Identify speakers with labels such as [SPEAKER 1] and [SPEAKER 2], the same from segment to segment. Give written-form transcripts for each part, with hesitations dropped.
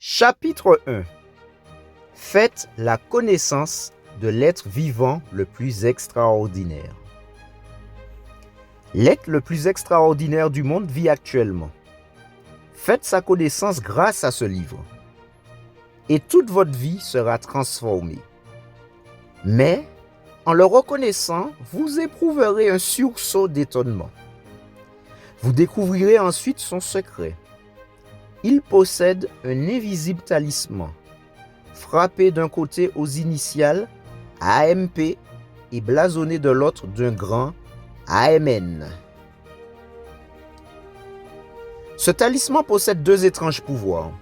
[SPEAKER 1] Chapitre 1. Faites la connaissance de l'être vivant le plus extraordinaire. L'être le plus extraordinaire du monde vit actuellement. Faites sa connaissance grâce à ce livre. Et toute votre vie sera transformée. Mais, en le reconnaissant, vous éprouverez un sursaut d'étonnement. Vous découvrirez ensuite son secret. Il possède un invisible talisman, frappé d'un côté aux initiales AMP et blasonné de l'autre d'un grand AMN. Ce talisman possède deux étranges pouvoirs.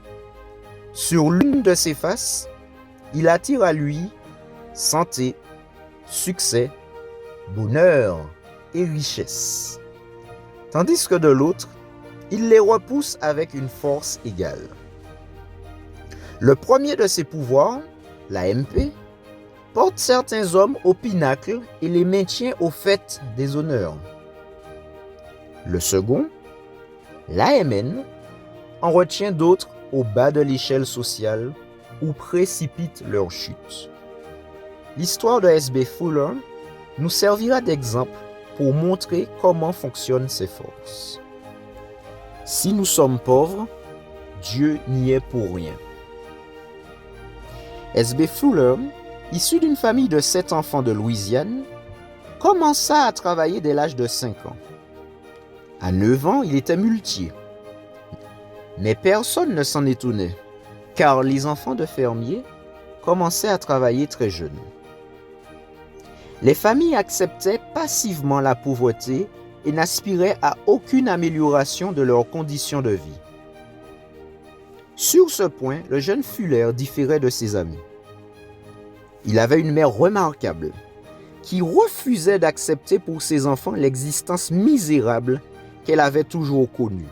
[SPEAKER 1] Sur l'une de ses faces, il attire à lui santé, succès, bonheur et richesse. Tandis que de l'autre, il les repousse avec une force égale. Le premier de ces pouvoirs, l'AMP, porte certains hommes au pinacle et les maintient au fait des honneurs. Le second, l'AMN, en retient d'autres au bas de l'échelle sociale ou précipite leur chute. L'histoire de S.B. Fuller nous servira d'exemple pour montrer comment fonctionnent ces forces. Si nous sommes pauvres, Dieu n'y est pour rien. S.B. Fuller, issu d'une famille de 7 enfants de Louisiane, commença à travailler dès l'âge de 5 ans. À 9 ans, il était muletier. Mais personne ne s'en étonnait, car les enfants de fermiers commençaient à travailler très jeunes. Les familles acceptaient passivement la pauvreté et n'aspiraient à aucune amélioration de leurs conditions de vie. Sur ce point, le jeune Fuller différait de ses amis. Il avait une mère remarquable, qui refusait d'accepter pour ses enfants l'existence misérable qu'elle avait toujours connue.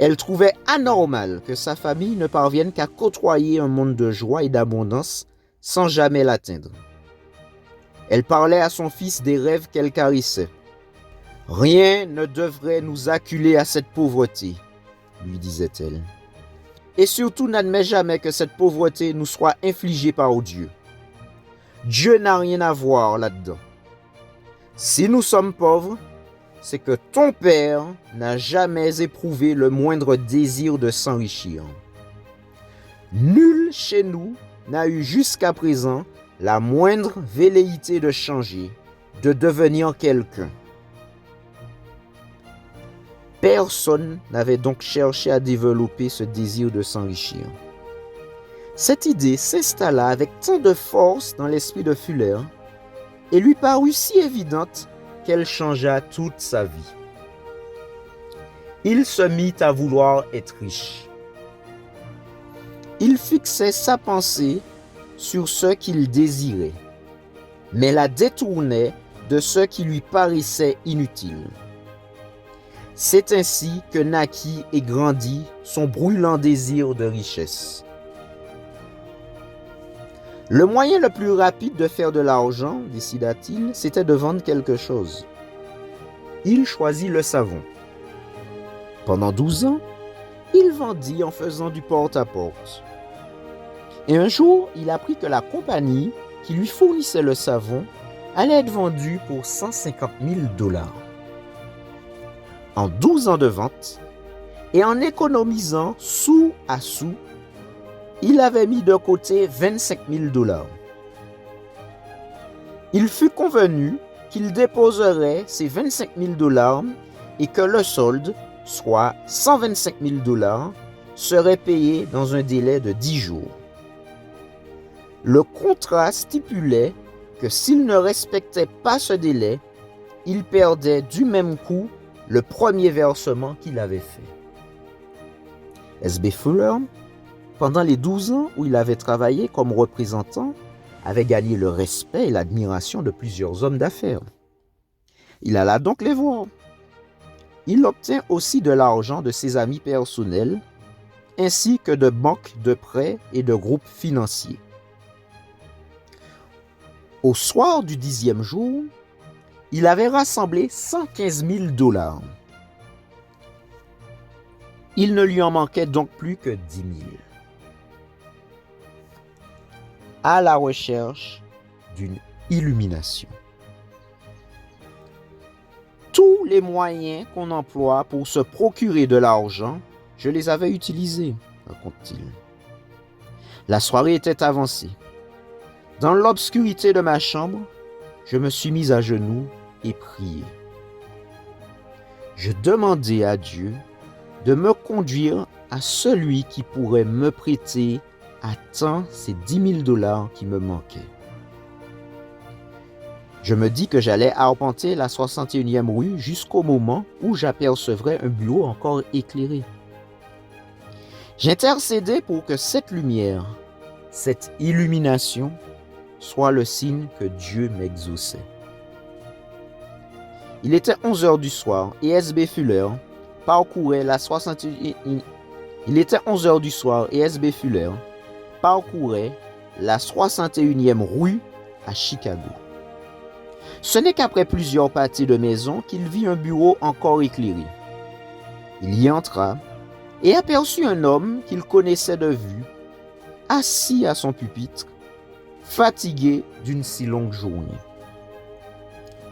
[SPEAKER 1] Elle trouvait anormal que sa famille ne parvienne qu'à côtoyer un monde de joie et d'abondance sans jamais l'atteindre. Elle parlait à son fils des rêves qu'elle caressait. « Rien ne devrait nous acculer à cette pauvreté, » lui disait-elle. « Et surtout n'admets jamais que cette pauvreté nous soit infligée par Dieu. Dieu n'a rien à voir là-dedans. Si nous sommes pauvres, c'est que ton père n'a jamais éprouvé le moindre désir de s'enrichir. Nul chez nous n'a eu jusqu'à présent la moindre velléité de changer, de devenir quelqu'un. Personne n'avait donc cherché à développer ce désir de s'enrichir. Cette idée s'installa avec tant de force dans l'esprit de Fuller et lui parut si évidente qu'elle changea toute sa vie. Il se mit à vouloir être riche. Il fixait sa pensée sur ce qu'il désirait, mais la détournait de ce qui lui paraissait inutile. C'est ainsi que naquit et grandit son brûlant désir de richesse. Le moyen le plus rapide de faire de l'argent, décida-t-il, c'était de vendre quelque chose. Il choisit le savon. Pendant 12 ans, il vendit en faisant du porte-à-porte. Et un jour, il apprit que la compagnie qui lui fournissait le savon allait être vendue pour 150 000 $. En 12 ans de vente, et en économisant sou à sou, il avait mis de côté 25 000 $. Il fut convenu qu'il déposerait ces 25 000 $ et que le solde, soit 125 000 $, serait payé dans un délai de 10 jours. Le contrat stipulait que s'il ne respectait pas ce délai, il perdait du même coup le premier versement qu'il avait fait. S.B. Fuller, pendant les 12 ans où il avait travaillé comme représentant, avait gagné le respect et l'admiration de plusieurs hommes d'affaires. Il alla donc les voir. Il obtint aussi de l'argent de ses amis personnels, ainsi que de banques de prêts et de groupes financiers. Au soir du 10e jour, il avait rassemblé 115 000 $. Il ne lui en manquait donc plus que 10 000. À la recherche d'une illumination. Tous les moyens qu'on emploie pour se procurer de l'argent, je les avais utilisés, raconte-t-il. La soirée était avancée. Dans l'obscurité de ma chambre, je me suis mis à genoux et prié. Je demandais à Dieu de me conduire à celui qui pourrait me prêter à temps ces 10 000 $ qui me manquaient. Je me dis que j'allais arpenter la 61e rue jusqu'au moment où j'apercevrais un bureau encore éclairé. J'intercédais pour que cette lumière, cette illumination, soit le signe que Dieu m'exauçait. Il était 11h du soir et S.B. Fuller parcourait la 61e rue à Chicago. Ce n'est qu'après plusieurs pâtés de maison qu'il vit un bureau encore éclairé. Il y entra et aperçut un homme qu'il connaissait de vue, assis à son pupitre, fatigué d'une si longue journée.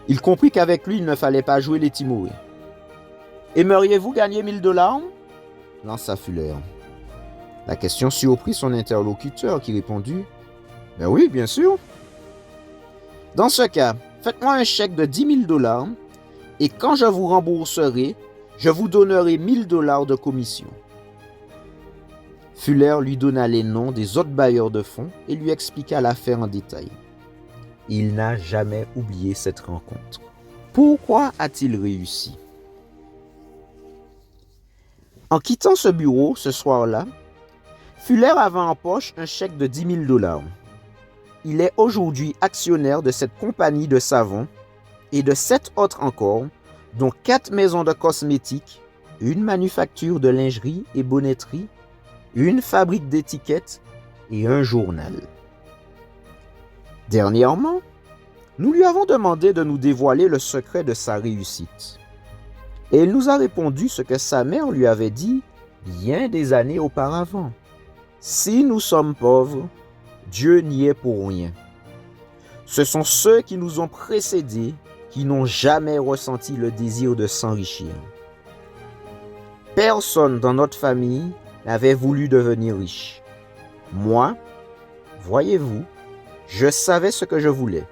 [SPEAKER 1] Il comprit qu'avec lui, il ne fallait pas jouer les timorés. « Aimeriez-vous gagner 1 000 $ lança Fuller. La question surprit son interlocuteur qui répondit « Ben oui, bien sûr. Dans ce cas, faites-moi un chèque de 10 000 $ et quand je vous rembourserai, je vous donnerai 1 000 $ de commission. » Fuller lui donna les noms des autres bailleurs de fonds et lui expliqua l'affaire en détail. Il n'a jamais oublié cette rencontre. Pourquoi a-t-il réussi? En quittant ce bureau ce soir-là, Fuller avait en poche un chèque de 10 000 $. Il est aujourd'hui actionnaire de cette compagnie de savon et de 7 autres encore, dont 4 maisons de cosmétiques, une manufacture de lingerie et bonnetterie, une fabrique d'étiquettes et un journal. Dernièrement, nous lui avons demandé de nous dévoiler le secret de sa réussite. Et il nous a répondu ce que sa mère lui avait dit bien des années auparavant. Si nous sommes pauvres, Dieu n'y est pour rien. Ce sont ceux qui nous ont précédés qui n'ont jamais ressenti le désir de s'enrichir. Personne dans notre famille n'avait voulu devenir riche. Moi, voyez-vous, je savais ce que je voulais,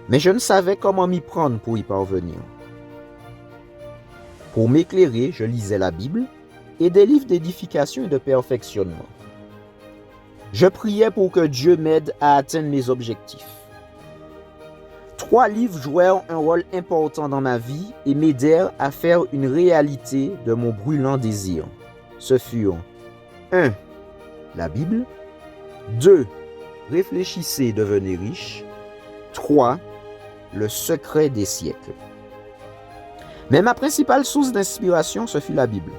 [SPEAKER 1] mais je ne savais comment m'y prendre pour y parvenir. Pour m'éclairer, je lisais la Bible et des livres d'édification et de perfectionnement. Je priais pour que Dieu m'aide à atteindre mes objectifs. 3 livres jouèrent un rôle important dans ma vie et m'aidèrent à faire une réalité de mon brûlant désir. Ce furent 1. La Bible. 2. Réfléchissez et devenez riche. 3. Le secret des siècles. Mais ma principale source d'inspiration, ce fut la Bible.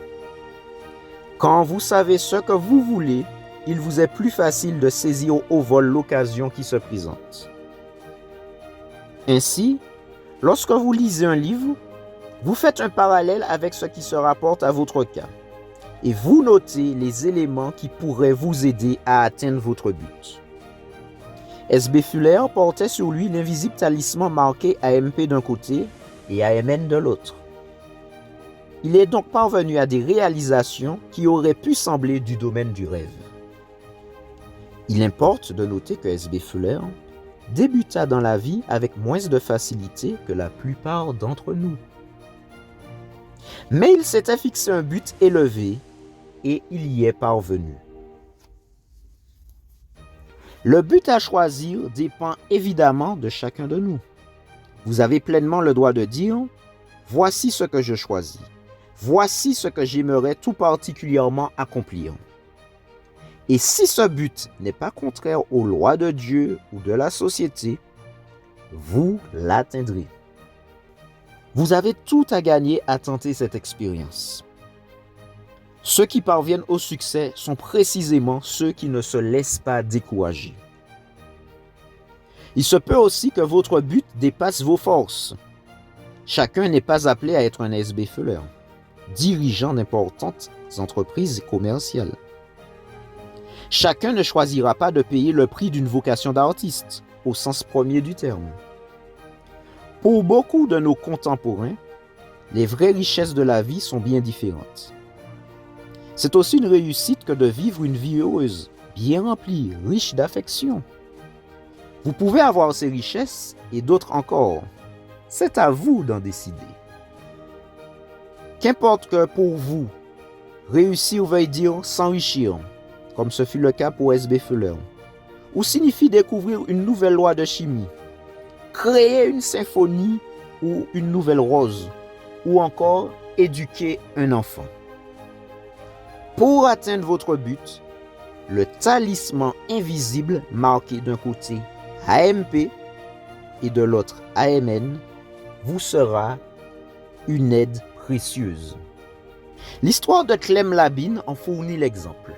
[SPEAKER 1] Quand vous savez ce que vous voulez, il vous est plus facile de saisir au vol l'occasion qui se présente. Ainsi, lorsque vous lisez un livre, vous faites un parallèle avec ce qui se rapporte à votre cas et vous notez les éléments qui pourraient vous aider à atteindre votre but. S.B. Fuller portait sur lui l'invisible talisman marqué AMP d'un côté et AMN de l'autre. Il est donc parvenu à des réalisations qui auraient pu sembler du domaine du rêve. Il importe de noter que S.B. Fuller débuta dans la vie avec moins de facilité que la plupart d'entre nous. Mais il s'était fixé un but élevé et il y est parvenu. Le but à choisir dépend évidemment de chacun de nous. Vous avez pleinement le droit de dire « Voici ce que je choisis. Voici ce que j'aimerais tout particulièrement accomplir. » Et si ce but n'est pas contraire aux lois de Dieu ou de la société, vous l'atteindrez. Vous avez tout à gagner à tenter cette expérience. Ceux qui parviennent au succès sont précisément ceux qui ne se laissent pas décourager. Il se peut aussi que votre but dépasse vos forces. Chacun n'est pas appelé à être un S.B. Fuller. dirigeant d'importantes entreprises commerciales. Chacun ne choisira pas de payer le prix d'une vocation d'artiste, au sens premier du terme. Pour beaucoup de nos contemporains, les vraies richesses de la vie sont bien différentes. C'est aussi une réussite que de vivre une vie heureuse, bien remplie, riche d'affection. Vous pouvez avoir ces richesses et d'autres encore. C'est à vous d'en décider. Qu'importe que pour vous, réussir veuille dire s'enrichir, comme ce fut le cas pour S.B. Fuller, ou signifie découvrir une nouvelle loi de chimie, créer une symphonie ou une nouvelle rose, ou encore éduquer un enfant. Pour atteindre votre but, le talisman invisible marqué d'un côté AMP et de l'autre AMN vous sera une aide précieuse. L'histoire de Clem Labine en fournit l'exemple.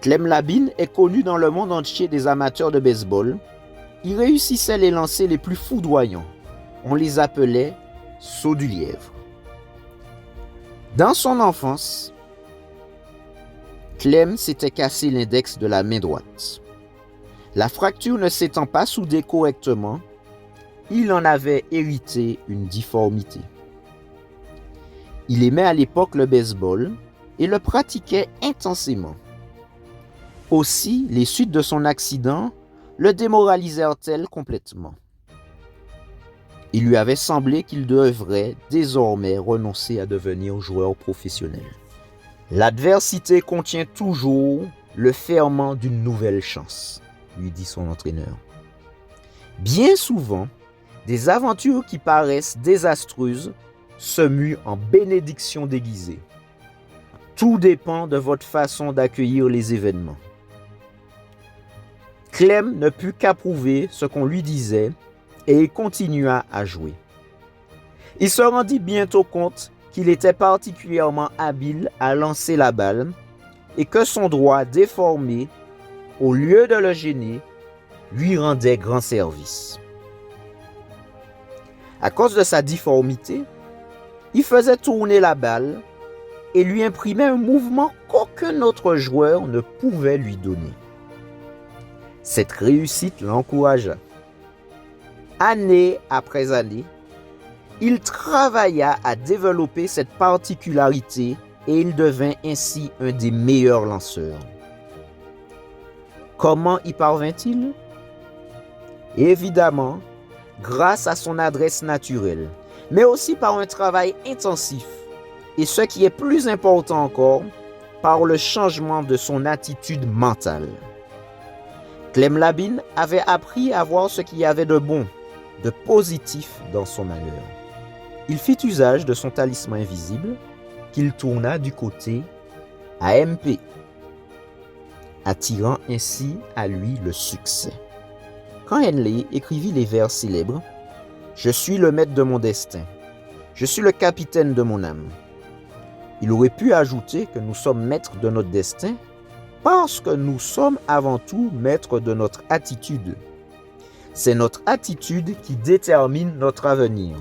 [SPEAKER 1] Clem Labine est connu dans le monde entier des amateurs de baseball. Il réussissait les lancers les plus foudroyants. On les appelait sauts du lièvre. Dans son enfance, Clem s'était cassé l'index de la main droite. La fracture ne s'étant pas soudée correctement, il en avait hérité une difformité. Il aimait à l'époque le baseball et le pratiquait intensément. Aussi, les suites de son accident le démoralisèrent-elles complètement. Il lui avait semblé qu'il devrait désormais renoncer à devenir joueur professionnel. L'adversité contient toujours le ferment d'une nouvelle chance, lui dit son entraîneur. Bien souvent, des aventures qui paraissent désastreuses se muent en bénédictions déguisées. Tout dépend de votre façon d'accueillir les événements. Clem ne put qu'approuver ce qu'on lui disait et il continua à jouer. Il se rendit bientôt compte qu'il était particulièrement habile à lancer la balle et que son droit déformé, au lieu de le gêner, lui rendait grand service. À cause de sa difformité, il faisait tourner la balle et lui imprimait un mouvement qu'aucun autre joueur ne pouvait lui donner. Cette réussite l'encouragea. Année après année, il travailla à développer cette particularité et il devint ainsi un des meilleurs lanceurs. Comment y parvint-il? Évidemment, grâce à son adresse naturelle, mais aussi par un travail intensif et ce qui est plus important encore, par le changement de son attitude mentale. Clem Labine avait appris à voir ce qu'il y avait de bon, de positif dans son malheur. Il fit usage de son talisman invisible qu'il tourna du côté AMP, attirant ainsi à lui le succès. Quand Henley écrivit les vers célèbres « Je suis le maître de mon destin, je suis le capitaine de mon âme », il aurait pu ajouter que nous sommes maîtres de notre destin parce que nous sommes avant tout maîtres de notre attitude. C'est notre attitude qui détermine notre avenir.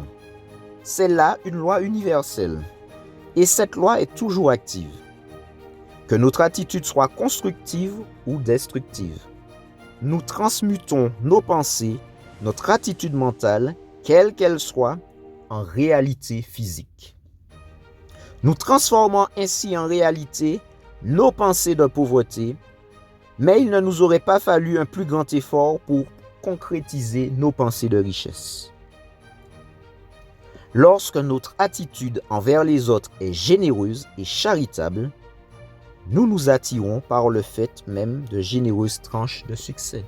[SPEAKER 1] C'est là une loi universelle. Et cette loi est toujours active. Que notre attitude soit constructive ou destructive. Nous transmutons nos pensées, notre attitude mentale, quelle qu'elle soit, en réalité physique. Nous transformons ainsi en réalité nos pensées de pauvreté, mais il ne nous aurait pas fallu un plus grand effort pour concrétiser nos pensées de richesse. Lorsque notre attitude envers les autres est généreuse et charitable, nous nous attirons par le fait même de généreuses tranches de succès.